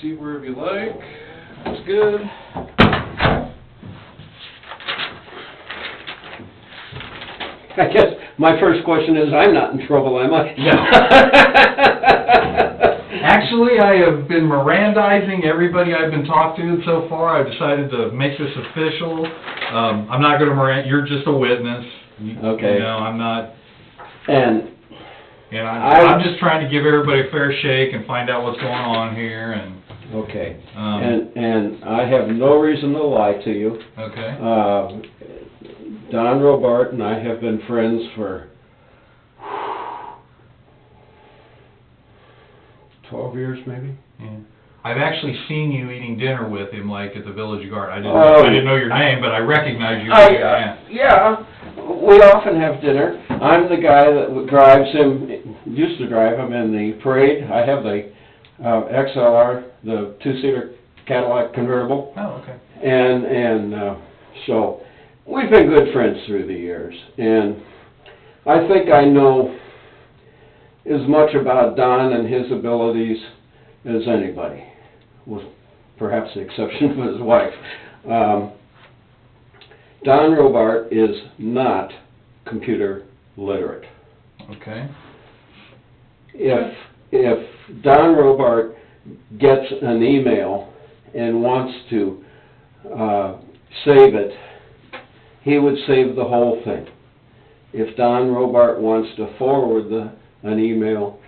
seat wherever you like. That's good. I guess my first question is, I'm not in trouble, am I? No. Actually, I have been Mirandizing everybody I've been talking to so far. I've decided to make this official. I'm not going to Miranda. You're just a witness. Okay. You know, I'm not. And I'm just trying to give everybody a fair shake and find out what's going on here. And okay. And I have no reason to lie to you. Okay. Don Robart and I have been friends for 12 years, maybe. Yeah. I've actually seen you eating dinner with him, like at the Village Guard. I didn't know your name, but I recognize you. Yeah, we often have dinner. I'm the guy that drives him, used to drive him in the parade. I have the XLR, the two-seater Cadillac convertible. Oh, okay. And so we've been good friends through the years. And I think I know as much about Don and his abilities as anybody, with perhaps the exception of his wife. Don Robart is not computer literate. Okay. If Don Robart gets an email and wants to save it, he would save the whole thing. If Don Robart wants to forward an email,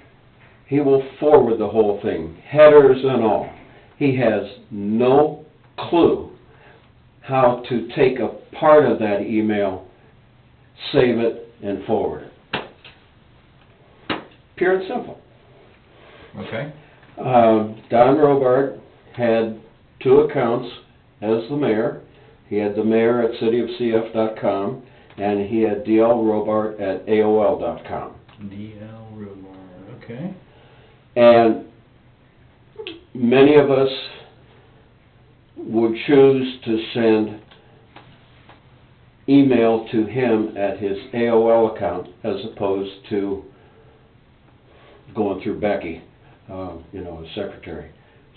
he will forward the whole thing, headers and all. He has no clue how to take a part of that email, save it, and forward it. Pure and simple. Okay. Don Robart had 2 accounts as the mayor. He had the mayor at cityofcf.com, and he had DL Robart at AOL.com. DL Robart, okay. And many of us would choose to send email to him at his AOL account as opposed to going through Becky, his secretary.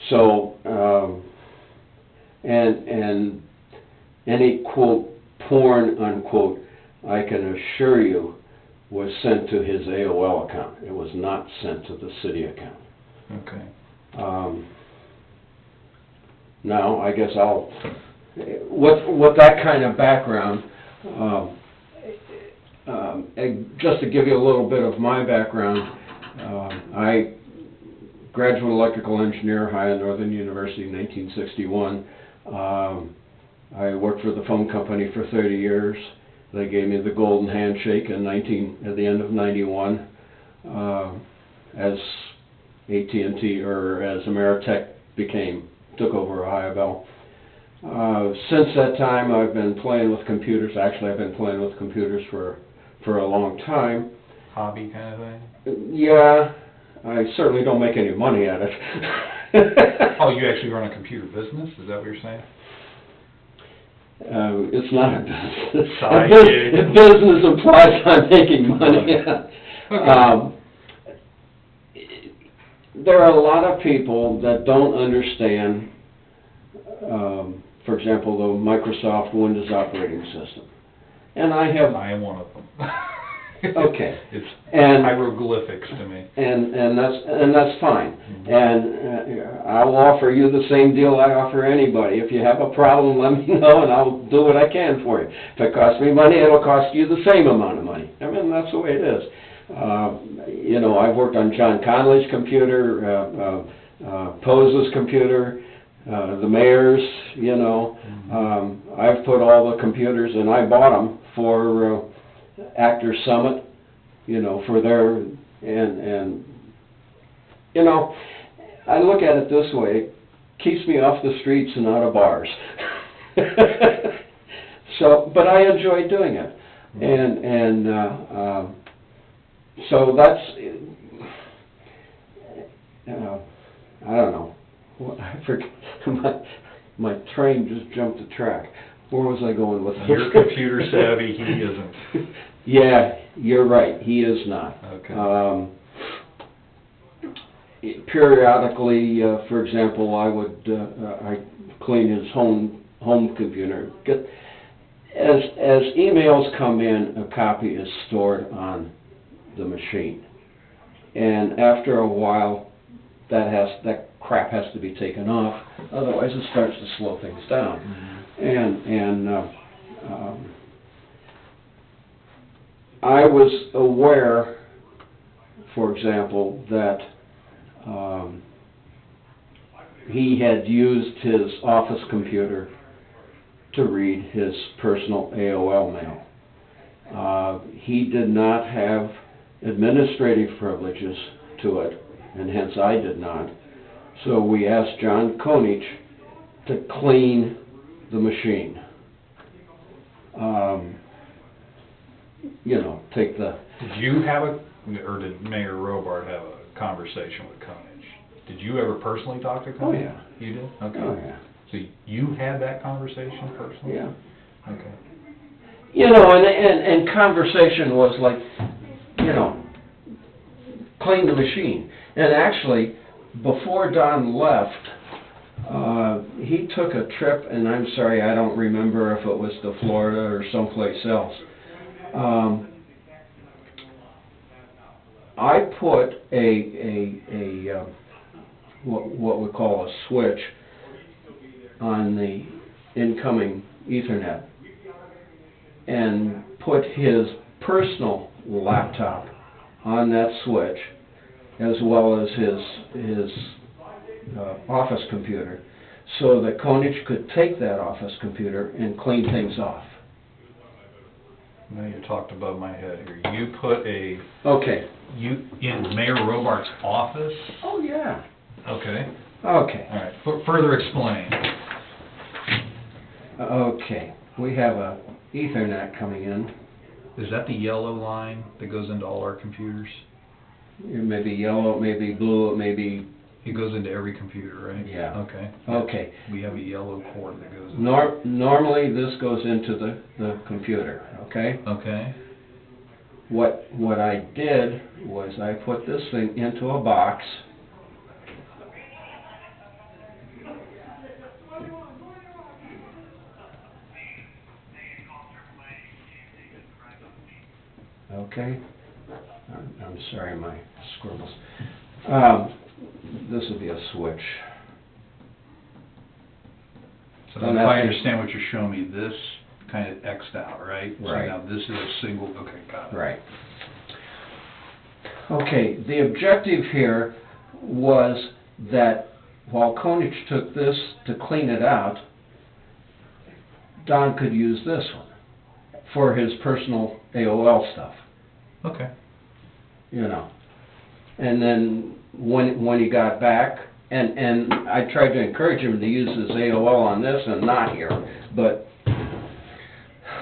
So, and any, quote, porn, unquote, I can assure you, was sent to his AOL account. It was not sent to the city account. Okay. Now, I guess with that kind of background, just to give you a little bit of my background, I graduate electrical engineer, Ohio Northern University in 1961. I worked for the phone company for 30 years. They gave me the golden handshake at the end of '91 as AT&T, or as Ameritech took over Ohio Bell. Since that time, I've been playing with computers. Actually, I've been playing with computers for a long time. Hobby kind of thing? Yeah, I certainly don't make any money at it. Oh, you actually run a computer business? Is that what you're saying? It's not a business. If business implies I'm making money. Okay. There are a lot of people that don't understand, for example, the Microsoft Windows operating system. And I am one of them. Okay. It's hieroglyphics to me. And that's fine. Mm-hmm. And I will offer you the same deal I offer anybody. If you have a problem, let me know, and I'll do what I can for you. If it costs me money, it'll cost you the same amount of money. I mean, that's the way it is. I've worked on John Connolly's computer, Pose's computer, the mayor's, I've put all the computers, and I bought them for Actors Summit, for their, and I look at it this way: it keeps me off the streets and out of bars. But I enjoy doing it, and so that's, I don't know. I forget. My train just jumped the track. Where was I going with this? You're computer savvy, he isn't. Yeah, you're right. He is not. Okay. periodically, for example, I clean his home computer. As emails come in, a copy is stored on the machine, and after a while, that crap has to be taken off. Otherwise, it starts to slow things down. I was aware, for example, that he had used his office computer to read his personal AOL mail. He did not have administrative privileges to it, and hence I did not. So we asked John Konich to clean the machine. Take the... Did you have or did Mayor Robart have a conversation with Konich? Did you ever personally talk to Konich? Oh, yeah. You did? Okay. Oh, yeah. So you had that conversation personally? Yeah. Okay. And conversation was like, clean the machine. And actually, before Don left, he took a trip, and I'm sorry, I don't remember if it was to Florida or someplace else. I put what we call a switch on the incoming Ethernet, and put his personal laptop on that switch, as well as his office computer, so that Konich could take that office computer and clean things off. Now you talked above my head here. You put Okay. in Mayor Robart's office? Oh, yeah. Okay. Okay. All right. Further explain. Okay. We have a Ethernet coming in. Is that the yellow line that goes into all our computers? It may be yellow, it may be blue, it may be... It goes into every computer, right? Yeah. Okay. Okay. We have a yellow cord that goes Normally this goes into the computer, okay? Okay. What I did was I put this thing into a box. Okay. I'm sorry, my scribbles. This would be a switch. So if I understand what you're showing me, this kind of X'd out, right? Right. So now this is a single, okay, got it. Right. Okay, the objective here was that while Konich took this to clean it out, Don could use this one for his personal AOL stuff. Okay. And then when he got back, and I tried to encourage him to use his AOL on this and not here, but he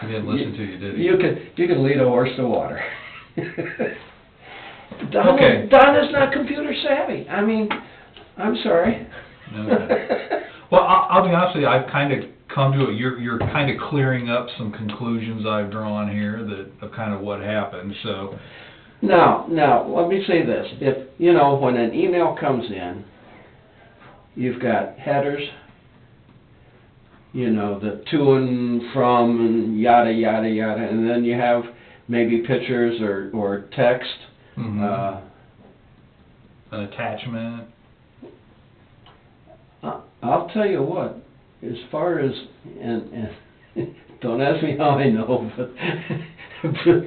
didn't listen to you, did he? You can lead a horse to water. Okay. Don is not computer savvy. I mean, I'm sorry. Okay. Well, I'll be honest with you. I've kind of come to it. You're kind of clearing up some conclusions I've drawn here of kind of what happened. So. Now, let me say this. If, when an email comes in, you've got headers, the to and from and yada, yada, yada, and then you have maybe pictures or text. Mm-hmm. An attachment. I'll tell you what, as far as, and don't ask me how I know, but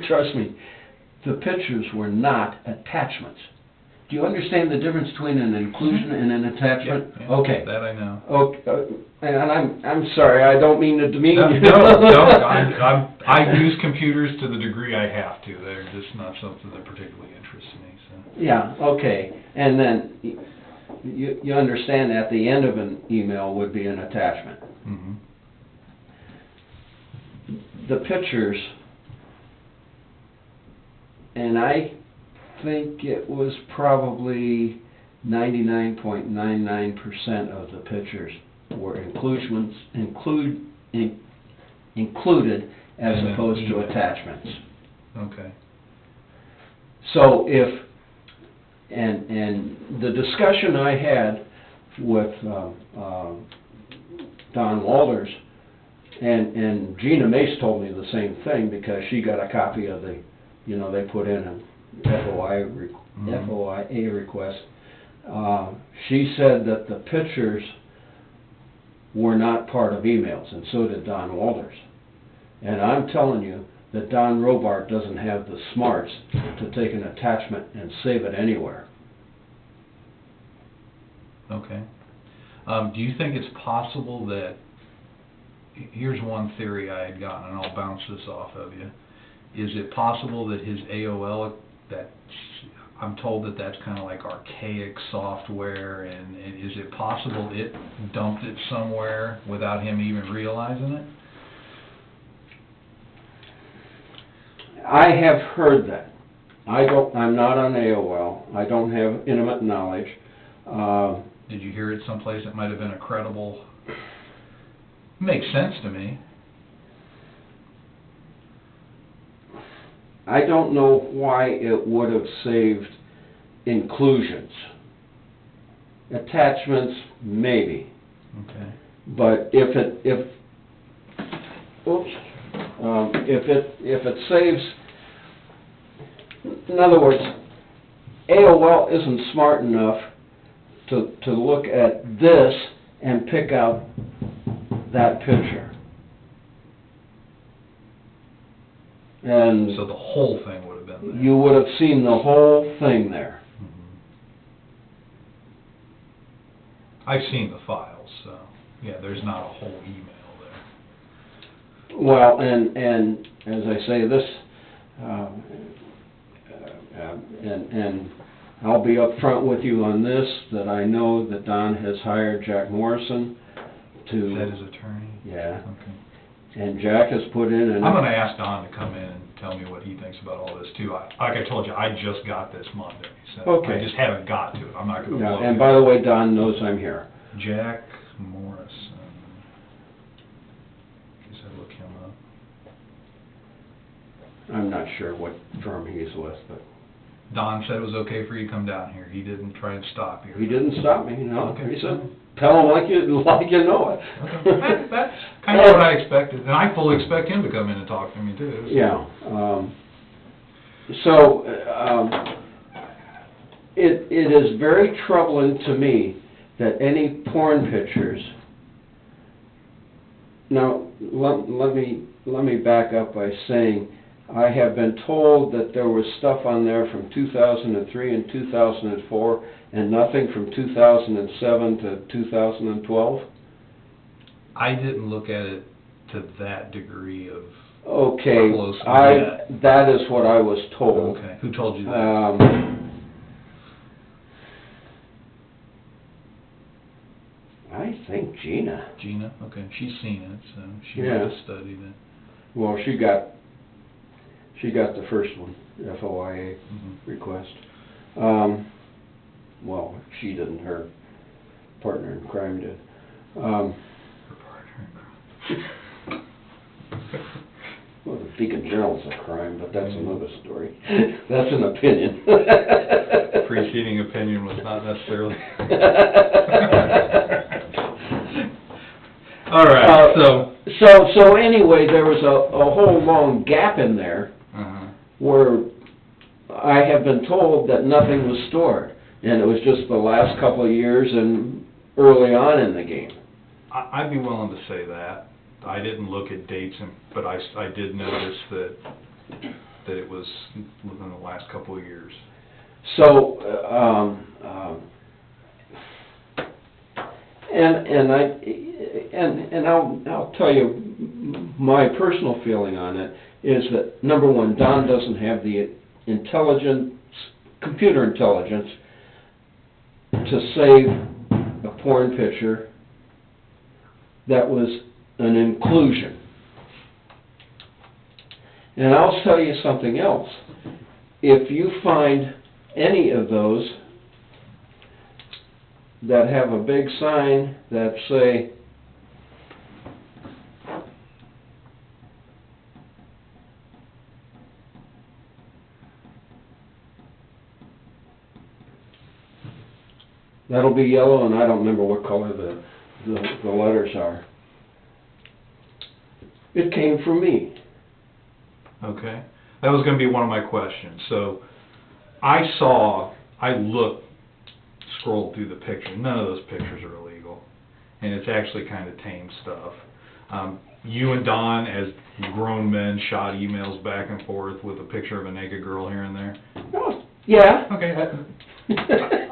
trust me, the pictures were not attachments. Do you understand the difference between an inclusion and an attachment? Yeah, okay. That I know. Okay, and I'm sorry, I don't mean to demean you. No, I use computers to the degree I have to. They're just not something that particularly interests me. So. Yeah, okay. And then you understand that the end of an email would be an attachment. Mm-hmm. The pictures, and I think it was probably 99.99% of the pictures were included as opposed to attachments. Okay. So if And the discussion I had with Don Walters, and Gina Mace told me the same thing, because she got a copy of the, they put in a FOIA request. She said that the pictures were not part of emails, and so did Don Walters. And I'm telling you that Don Robart doesn't have the smarts to take an attachment and save it anywhere. Okay. Do you think it's possible that, here's one theory I had gotten, and I'll bounce this off of you. Is it possible that his AOL, that I'm told that that's kind of like archaic software, and is it possible it dumped it somewhere without him even realizing it? I have heard that. I'm not on AOL. I don't have intimate knowledge. Did you hear it someplace that might have been a credible? Makes sense to me. I don't know why it would have saved inclusions. Attachments, maybe. Okay. But if it saves, in other words, AOL isn't smart enough to look at this and pick out that picture. And so the whole thing would have been there. You would have seen the whole thing there. Mm-hmm. I've seen the files, so yeah, there's not a whole email there. Well, and as I say, this, and I'll be up front with you on this, that I know that Don has hired Jack Morrison to... Is that his attorney? Yeah. Okay. And Jack has put in an... I'm going to ask Don to come in and tell me what he thinks about all this, too. Like I told you, I just got this Monday, so okay. I just haven't got to it. I'm not going to blow and by the way, Don knows I'm here. Jack Morrison. Guess I look him up. I'm not sure what firm he's with, but... Don said it was okay for you to come down here. He didn't try and stop you. He didn't stop me, no. Okay. He said, tell him like you know it. Okay. That's kind of what I expected. And I fully expect him to come in and talk to me, too. So. Yeah. It is very troubling to me that any porn pictures... Now, let me back up by saying, I have been told that there was stuff on there from 2003 and 2004, and nothing from 2007 to 2012. I didn't look at it to that degree of okay. closeness. That is what I was told. Okay. Who told you that? I think Gina. Gina? Okay. She's seen it, so she Yeah. might have studied it. Well, she got the first one, FOIA request. Well, she didn't. Her partner in crime did. Her partner in crime. Well, the Beacon Journal's a crime, but that's another story. That's an opinion. Preceding opinion was not necessarily. All right. So anyway, there was a whole long gap in there where I have been told that nothing was stored, and it was just the last couple of years and early on in the game. I'd be willing to say that. I didn't look at dates, but I did notice that it was within the last couple of years. So, I'll tell you my personal feeling on it is that, number one, Don doesn't have the computer intelligence to save a porn picture that was an inclusion. And I'll tell you something else. If you find any of those that have a big sign that say, That'll be yellow, and I don't remember what color the letters are. It came from me. Okay. That was going to be one of my questions. So, scrolled through the pictures. None of those pictures are illegal. And it's actually kind of tame stuff. You and Don, as grown men, shot emails back and forth with a picture of a naked girl here and there? Oh, yeah. Okay.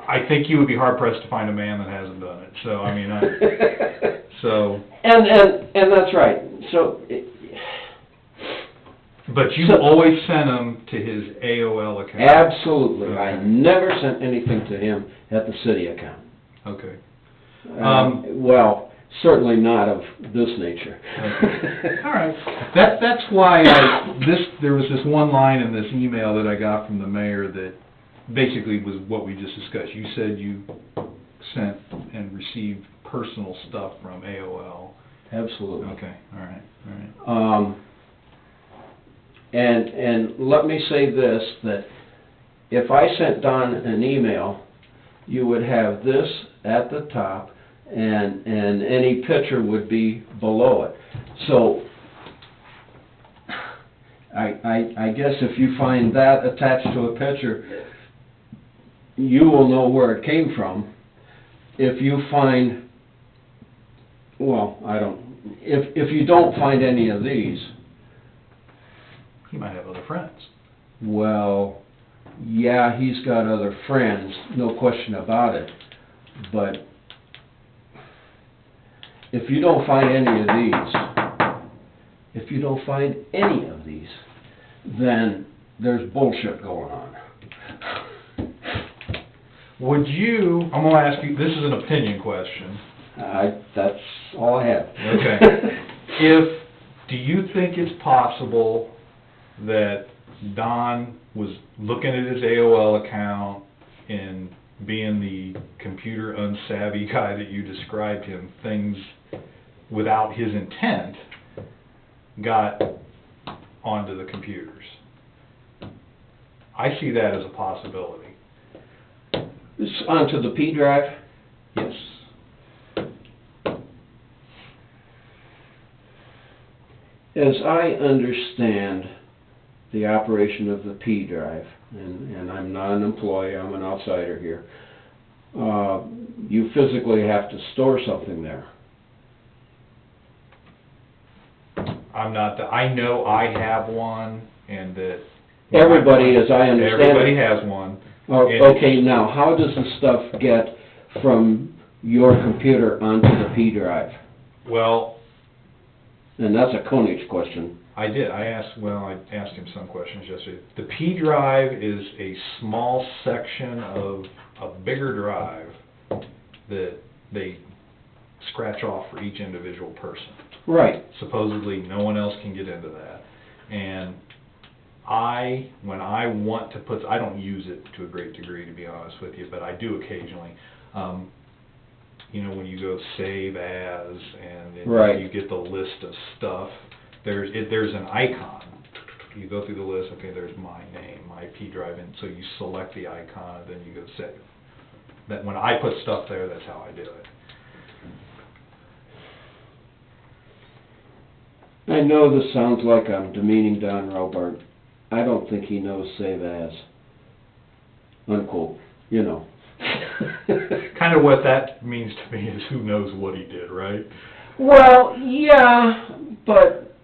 I think you would be hard-pressed to find a man that hasn't done it. So, I mean, so... And that's right. So... But you always sent them to his AOL account? Absolutely. Okay. I never sent anything to him at the city account. Okay. Well, certainly not of this nature. Okay. All right. That's why there was this one line in this email that I got from the mayor that basically was what we just discussed. You said you sent and received personal stuff from AOL. Absolutely. Okay. All right. All right. And let me say this, that if I sent Don an email, you would have this at the top, and any picture would be below it. So, I guess if you find that attached to a picture, you will know where it came from. If you find, well, if you don't find any of these, he might have other friends. well, yeah, he's got other friends, no question about it. But if you don't find any of these, then there's bullshit going on. Would you, I'm going to ask you, this is an opinion question. That's all I have. Okay. Do you think it's possible that Don was looking at his AOL account and being the computer unsavvy guy that you described him, things without his intent got onto the computers? I see that as a possibility. Onto the P drive? Yes. As I understand the operation of the P drive, and I'm not an employee, I'm an outsider here, you physically have to store something there. I know I have one, and that... Everybody, as I understand it... Everybody has one. Okay, now, how does the stuff get from your computer onto the P drive? Well... And that's a Koenig question. I did. I asked him some questions yesterday. The P drive is a small section of a bigger drive that they scratch off for each individual person. Right. Supposedly no one else can get into that. And when I want to put, I don't use it to a great degree, to be honest with you, but I do occasionally. You know, when you go save as, and then right. you get the list of stuff, there's an icon. You go through the list, okay, there's my name, my P drive, and so you select the icon, and then you go save. That when I put stuff there, that's how I do it. I know this sounds like I'm demeaning Don Robart. I don't think he knows save as. Unquote. You know. Kind of what that means to me is who knows what he did, right? Well, yeah, but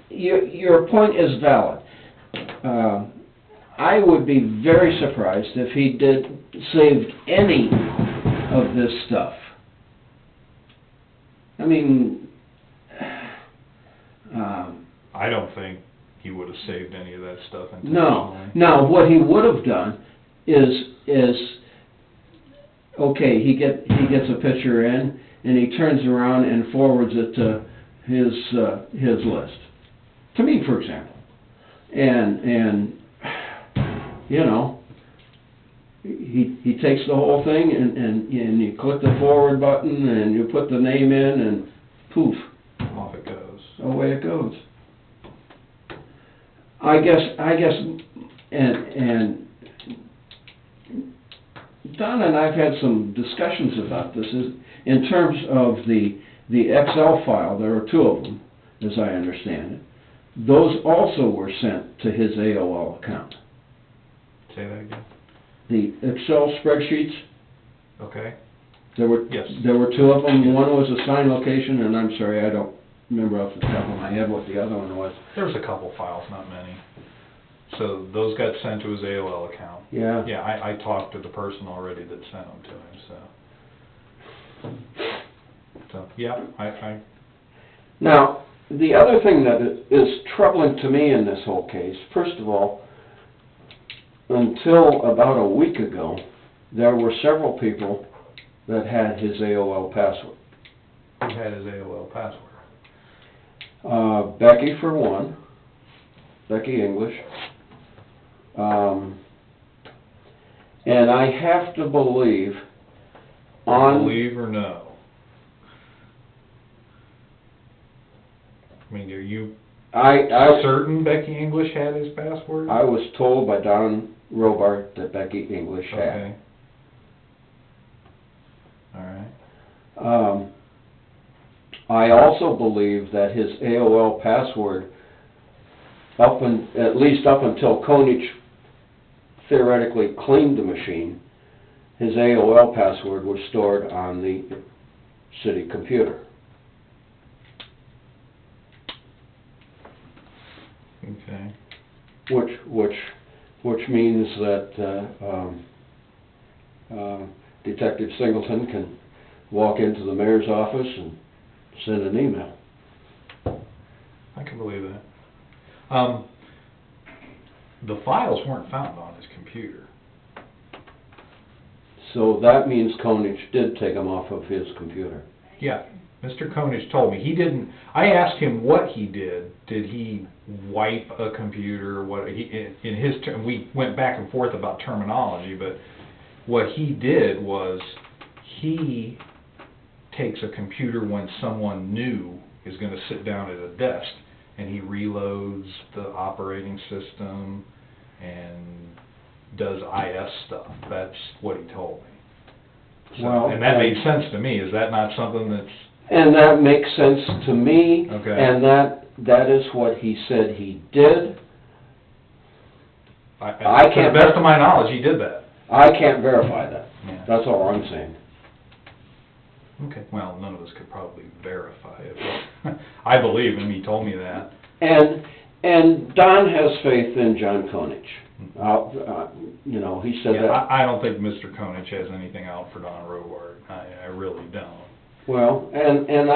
your point is valid. I would be very surprised if he saved any of this stuff. I mean, I don't think he would have saved any of that stuff intentionally. No. Now, what he would have done is okay, he gets a picture in, and he turns around and forwards it to his list. To me, for example. And you know, he takes the whole thing and you click the forward button and you put the name in and poof. Off it goes. Away it goes. I guess And Don and I've had some discussions about this. In terms of the Excel file, there are two of them, as I understand it. Those also were sent to his AOL account. Say that again. The Excel spreadsheets. Okay. There were Yes. There were two of them. One was assigned location, and I'm sorry, I don't remember off the top of my head what the other one was. There was a couple files, not many. So those got sent to his AOL account. Yeah. Yeah, I talked to the person already that sent them to him, so yeah, I Now, the other thing that is troubling to me in this whole case, first of all, until about a week ago, there were several people that had his AOL password. Who had his AOL password? Becky, for one. Becky English. And I have to believe Believe or no? I mean, are you certain Becky English had his password? I was told by Don Robart that Becky English had. Okay. All right. I also believe that his AOL password, at least up until Konich theoretically cleaned the machine, his AOL password was stored on the city computer. Okay. Which means that Detective Singleton can walk into the mayor's office and send an email. I can believe that. The files weren't found on his computer. So that means Konich did take them off of his computer. Yeah, Mr. Konich told me. He didn't, I asked him what he did. Did he wipe a computer? What he, in his term, we went back and forth about terminology, but what he did was he takes a computer when someone new is going to sit down at a desk, and he reloads the operating system and does IS stuff. That's what he told me. So, Well, and that made sense to me. Is that not something that's... And that makes sense to me. Okay. And that is what he said he did. I can't, to the best of my knowledge, he did that. I can't verify that. Yeah. That's all I'm saying. Okay. Well, none of us could probably verify it, but I believe him. He told me that. And Don has faith in John Konich. You know, he said that. I don't think Mr. Konich has anything out for Don Robart. I really don't. Well, and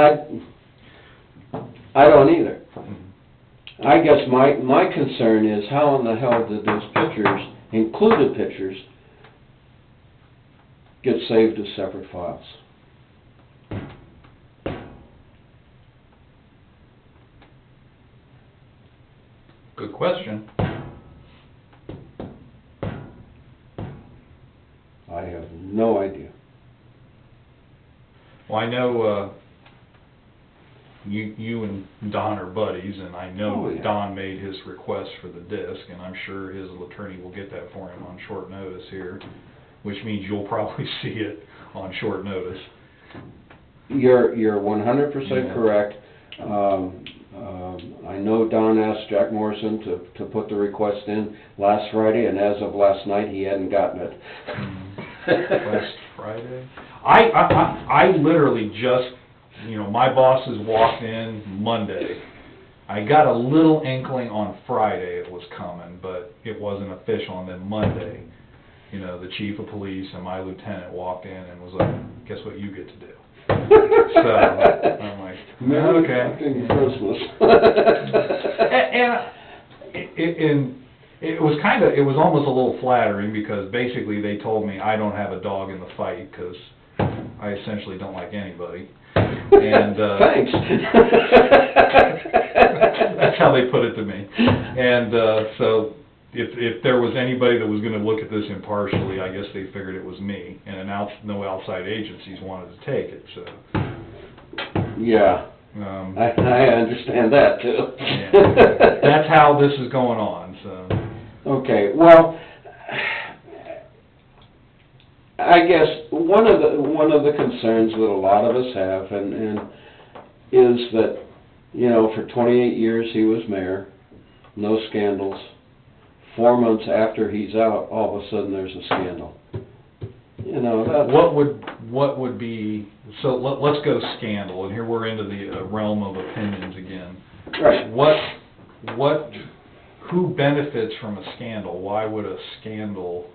I don't either. Mm-hmm. I guess my concern is how in the hell did those pictures, included pictures, get saved as separate files? Good question. I have no idea. Well, I know you and Don are buddies, and I know that Don made his request for the disc, and I'm sure his attorney will get that for him on short notice here, which means you'll probably see it on short notice. You're 100% correct. I know Don asked Jack Morrison to put the request in last Friday, and as of last night, he hadn't gotten it. Last Friday? I literally just, you know, my bosses walked in Monday. I got a little inkling on Friday it was coming, but it wasn't official. And then Monday, you know, the chief of police and my lieutenant walked in and was like, "Guess what you get to do?" So I'm like, okay. Christmas. and it was kind of, it was almost a little flattering, because basically they told me I don't have a dog in the fight because I essentially don't like anybody. And thanks. That's how they put it to me. And so if there was anybody that was going to look at this impartially, I guess they figured it was me, and no outside agencies wanted to take it. So yeah, I understand that too. Yeah. That's how this is going on. So Okay, well, I guess one of the concerns that a lot of us have, and is that, you know, for 28 years he was mayor, no scandals. 4 months after he's out, all of a sudden there's a scandal. You know, that's... What would be, so let's go scandal, and here we're into the realm of opinions again. Right. Who benefits from a scandal? Why would a scandal,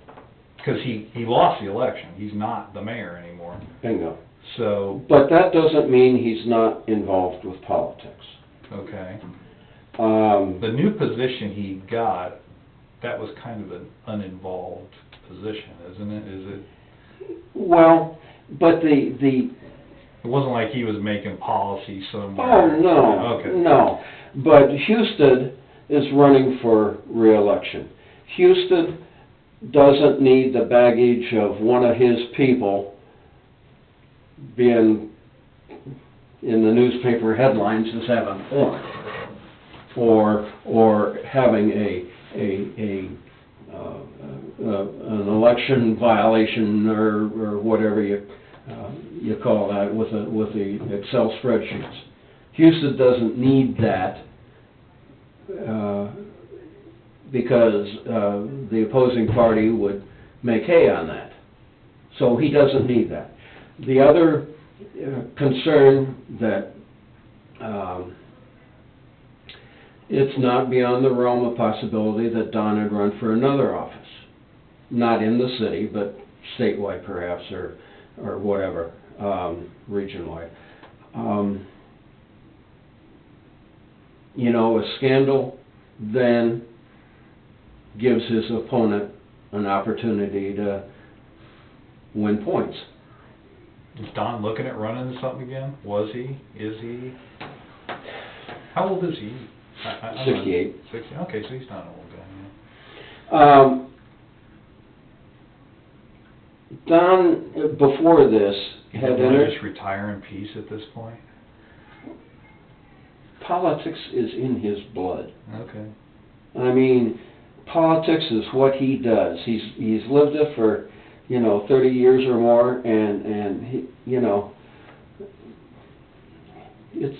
because he lost the election, he's not the mayor anymore. Bingo. So. But that doesn't mean he's not involved with politics. Okay. The new position he got, that was kind of an uninvolved position, isn't it? Is it? Well, but the it wasn't like he was making policy somewhere. Oh, no. Okay. No. But Houston is running for re-election. Houston doesn't need the baggage of one of his people being in the newspaper headlines as having or having an election violation or whatever you call that with the Excel spreadsheets. Houston doesn't need that because the opposing party would make hay on that. So he doesn't need that. The other concern that it's not beyond the realm of possibility that Don had run for another office. Not in the city, but statewide perhaps, or whatever, region-wide. You know, a scandal then gives his opponent an opportunity to win points. Is Don looking at running something again? Was he? Is he? How old is he? 68. 60. Okay, so he's not an old guy. Yeah. Don, before this, had entered... just retire in peace at this point? Politics is in his blood. Okay. I mean, politics is what he does. He's lived it for, 30 years or more, and he, it's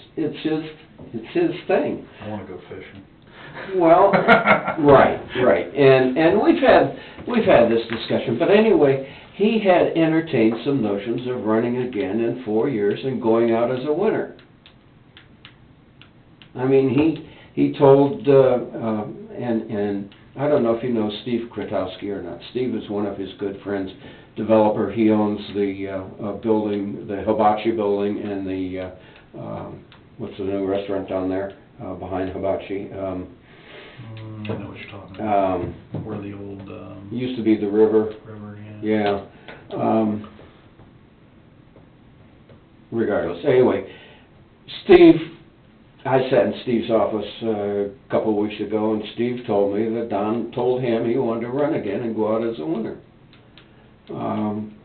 his thing. I want to go fishing. Well, right, and we've had this discussion, but anyway, he had entertained some notions of running again in 4 years and going out as a winner. I mean, he told, and I don't know if you know Steve Kretowski or not. Steve is one of his good friends, developer. He owns the building, the Hibachi building, and the what's the new restaurant down there behind Hibachi? I know what you're talking about. Where the old used to be the river. Yeah. Regardless, anyway, Steve. I sat in Steve's office a couple of weeks ago, and Steve told me that Don told him he wanted to run again and go out as a winner.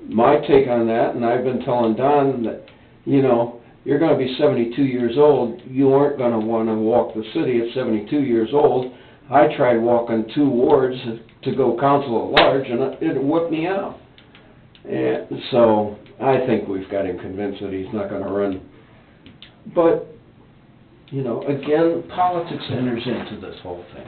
My take on that, and I've been telling Don that, you're going to be 72 years old. You aren't going to want to walk the city at 72 years old. I tried walking 2 wards to go council at large, and it whipped me out. And so I think we've got him convinced that he's not going to run. But again, politics enters into this whole thing.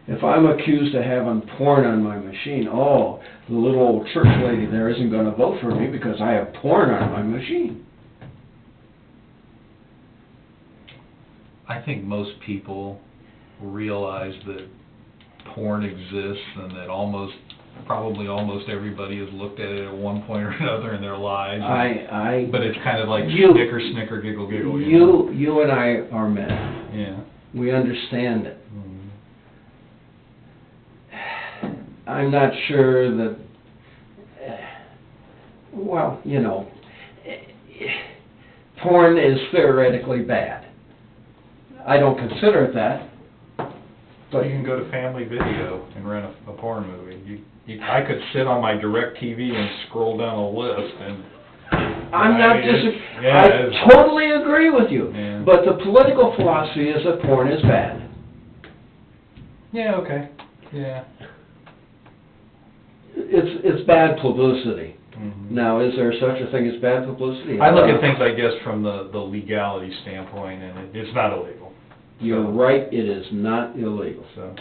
If I'm accused of having porn on my machine, the little old church lady there isn't going to vote for me because I have porn on my machine. I think most people realize that porn exists and that probably almost everybody has looked at it at one point or another in their lives. But it's kind of like snicker, giggle. You and I are men. Yeah. We understand it. Mm-hmm. I'm not sure that, porn is theoretically bad. I don't consider it that. But you can go to Family Video and rent a porn movie. I could sit on my DirecTV and scroll down a list, and I'm not it's- I totally agree with you. Yeah. But the political philosophy is that porn is bad. Yeah, okay, yeah. It's bad publicity. Mm-hmm. Now, is there such a thing as bad publicity? I look at things, I guess, from the legality standpoint, and it's not illegal. You're right, it is not illegal. So,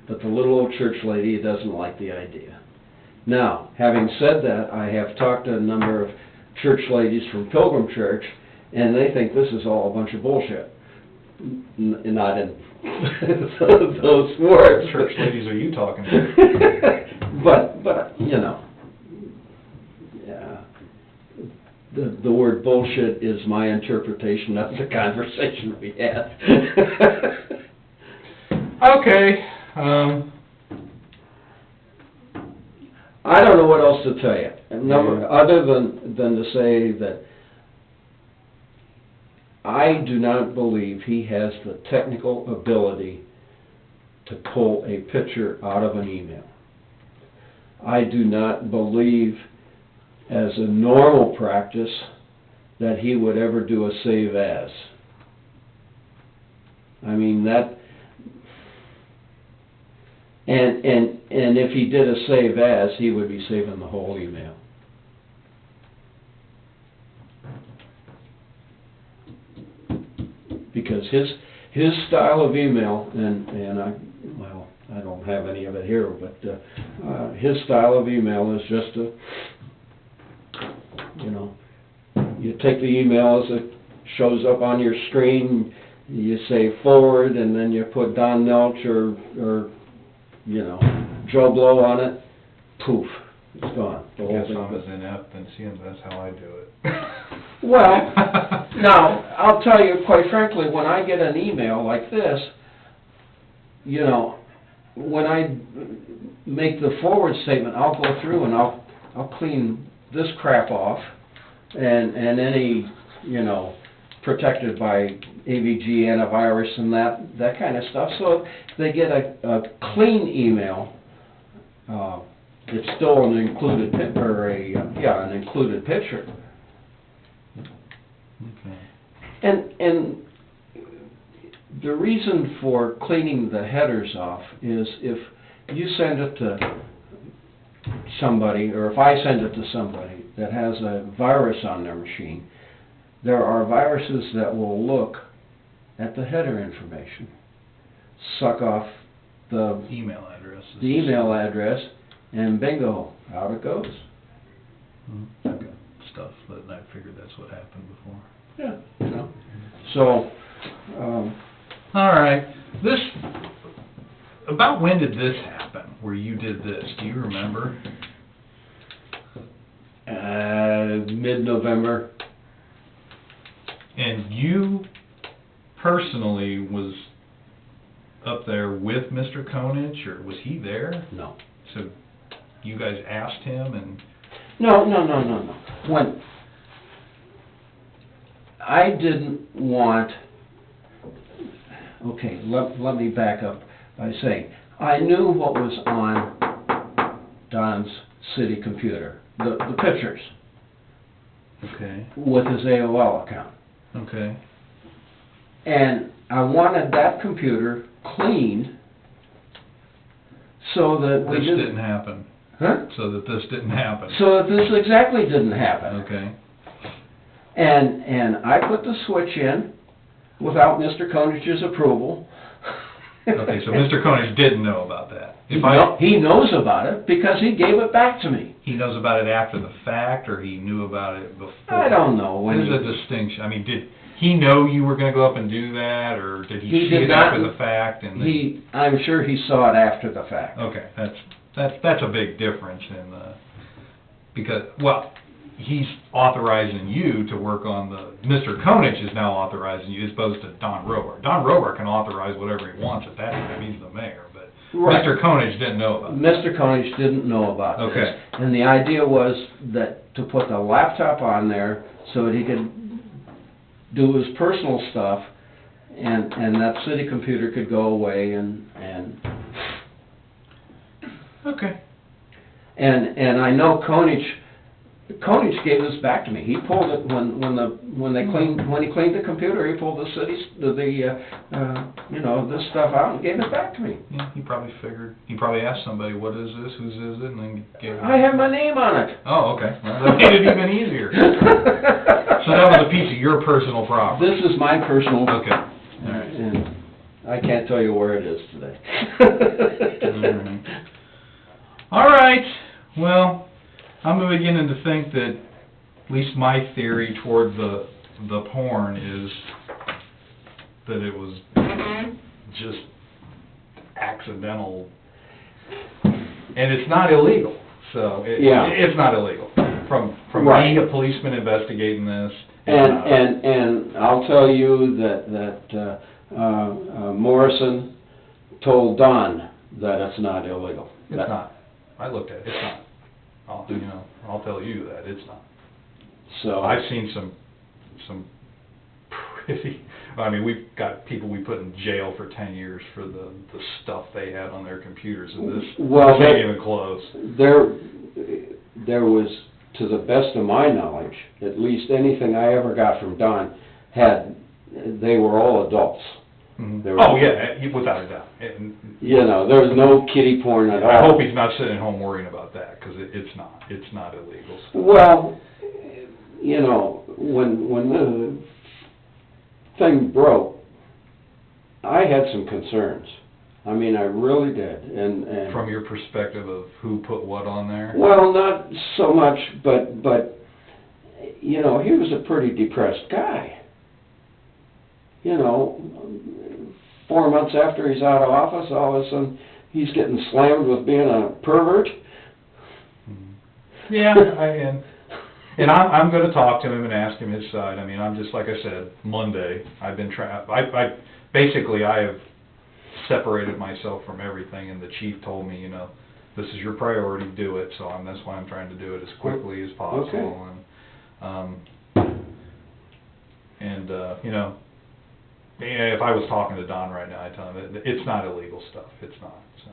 But the little old church lady doesn't like the idea. Now, having said that, I have talked to a number of church ladies from Pilgrim Church, and they think this is all a bunch of bullshit. Not in those words. what church ladies are you talking to? But you know, yeah, the word bullshit is my interpretation of the conversation we had. Okay, I don't know what else to tell you, other than to say that I do not believe he has the technical ability to pull a picture out of an email. I do not believe, as a normal practice, that he would ever do a save as. I mean, that... And if he did a save as, he would be saving the whole email. Because his style of email, and I don't have any of it here, but his style of email is just you take the email as it shows up on your screen, you say forward, and then you put Don Nelsch or Joe Blow on it, poof, it's gone. I guess I'm as inept and seeing that's how I do it. Well, now, I'll tell you quite frankly, when I get an email like this, when I make the forward statement, I'll go through and I'll clean this crap off and any, protected by AVG antivirus and that kind of stuff. So if they get a clean email, it's still an included an included picture. Okay. And the reason for cleaning the headers off is if you send it to somebody, or if I send it to somebody that has a virus on their machine, there are viruses that will look at the header information, suck off the email addresses. The email address, and bingo, out it goes. Mm-hmm. I've got stuff, but I figured that's what happened before. Yeah, So, all right. About when did this happen, where you did this? Do you remember? Mid-November. And you personally was up there with Mr. Konich, or was he there? No. So you guys asked him and... No. When I didn't want... Okay, let me back up by saying, I knew what was on Don's city computer, the pictures. Okay. With his AOL account. Okay. And I wanted that computer cleaned so that this didn't happen. Huh? So that this didn't happen. So that this exactly didn't happen. Okay. And I put the switch in without Mr. Konich's approval. Okay, so Mr. Konich didn't know about that. He knows about it because he gave it back to me. He knows about it after the fact, or he knew about it before? I don't know. There's a distinction. I mean, did he know you were going to go up and do that, or did he see it after the fact? And I'm sure he saw it after the fact. Okay, that's a big difference in because he's authorizing you to work on Mr. Konich is now authorizing you as opposed to Don Robar. Don Robar can authorize whatever he wants at that time. He's the mayor, but right. Mr. Konich didn't know about it. Mr. Konich didn't know about this. And the idea was that to put the laptop on there so that he could do his personal stuff and that city computer could go away and Okay. And I know Konich Koenig gave this back to me. He pulled it when he cleaned the computer. He pulled this stuff out and gave it back to me. Yeah, he probably asked somebody, what is this, whose is it, and then gave it. I have my name on it. Oh, okay. Well, that made it even easier. So that was a piece of your personal property. This is my personal. Okay. All right. And I can't tell you where it is today. All right. Well, I'm beginning to think that at least my theory toward the porn is that it was just accidental, and it's not illegal. So it's not illegal from right. being a policeman investigating this. And I'll tell you that Morrison told Don that it's not illegal. It's not. I looked at it. It's not. I'll tell you that it's not. So I've seen some pretty. I mean, we've got people we put in jail for 10 years for the stuff they had on their computers, and this ain't even close. There was, to the best of my knowledge, at least anything I ever got from Don, they were all adults. Mm-hmm. Yeah, without a doubt. There was no kiddie porn at all. I hope he's not sitting at home worrying about that, because it's not illegal. Well, when the thing broke, I had some concerns. I mean, I really did. And from your perspective of who put what on there? Well, not so much, but he was a pretty depressed guy. 4 months after he's out of office, all of a sudden he's getting slammed with being a pervert. Yeah, and I'm going to talk to him and ask him his side. I mean, I'm just, like I said, Monday, I've been I have separated myself from everything, and the chief told me, this is your priority, do it, so that's why I'm trying to do it as quickly as possible. Okay. If I was talking to Don right now, I'd tell him that it's not illegal stuff. It's not. So.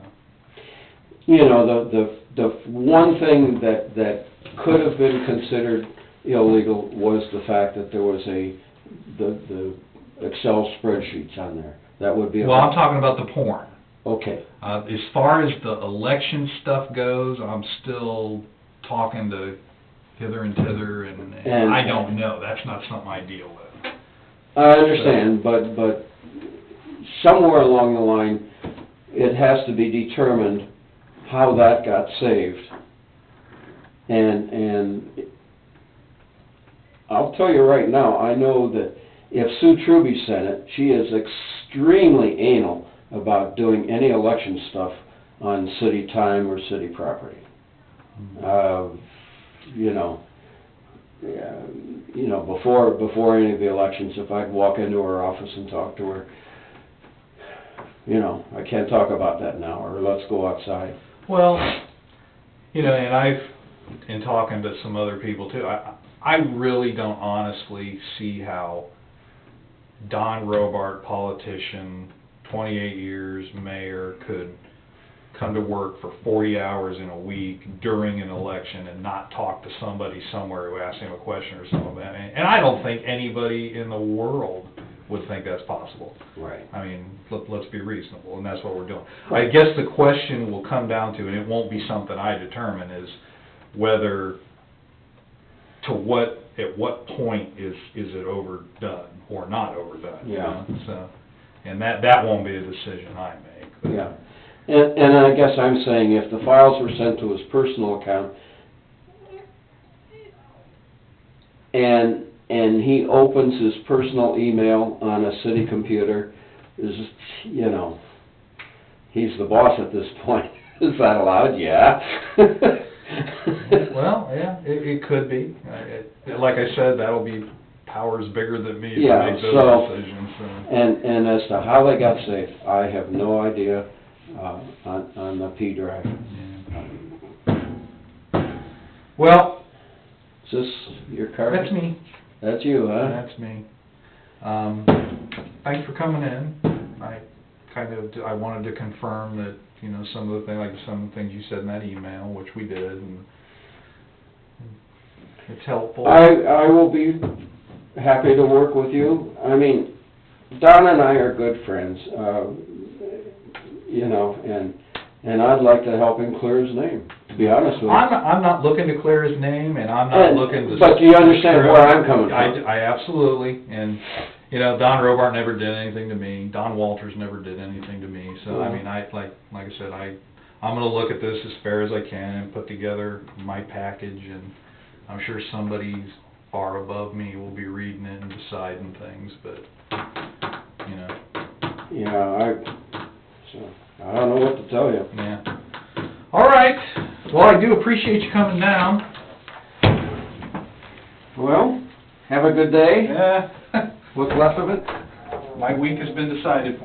The one thing that could have been considered illegal was the fact that there was the Excel spreadsheets on there. That would be. Well, I'm talking about the porn. Okay. As far as the election stuff goes, I'm still talking to hither and thither, and I don't know. That's not something I deal with. I understand, but somewhere along the line, it has to be determined how that got saved. And I'll tell you right now, I know that if Sue Truby sent it, she is extremely anal about doing any election stuff on city time or city property. Before any of the elections, if I'd walk into her office and talk to her, I can't talk about that now, or let's go outside. Well, and I've, in talking to some other people too, I really don't honestly see how Don Robart, politician, 28 years, mayor, could come to work for 40 hours in a week during an election and not talk to somebody somewhere who asked him a question or something. And I don't think anybody in the world would think that's possible. Right. I mean, let's be reasonable, and that's what we're doing. I guess the question will come down to, and it won't be something I determine, is whether at what point is it overdone or not overdone. Yeah. So, and that won't be a decision I make. But. Yeah. And I guess I'm saying if the files were sent to his personal account and he opens his personal email on a city computer, he's the boss at this point. Is that allowed? Yeah. Well, yeah, it could be. Like I said, that'll be powers bigger than me to make those decisions. So. And as to how they got saved, I have no idea. On the P drive. Yeah. Well, is this your card? That's me. That's you, huh? That's me. Thanks for coming in. I wanted to confirm that some of the things you said in that email, which we did, and it's helpful. I will be happy to work with you. I mean, Don and I are good friends, you know, and I'd like to help him clear his name, to be honest with you. I'm not looking to clear his name, and I'm not looking to... But do you understand where I'm coming from? I absolutely, and, you know, Don Robart never did anything to me, Don Walters never did anything to me, so, I mean, like I said, I'm gonna look at this as fair as I can and put together my package, and I'm sure somebody far above me will be reading it and deciding things, but, you know. Yeah, I don't know what to tell you. Yeah. All right. Well, I do appreciate you coming down. Well, have a good day. Yeah. What's left of it? My week has been decided for.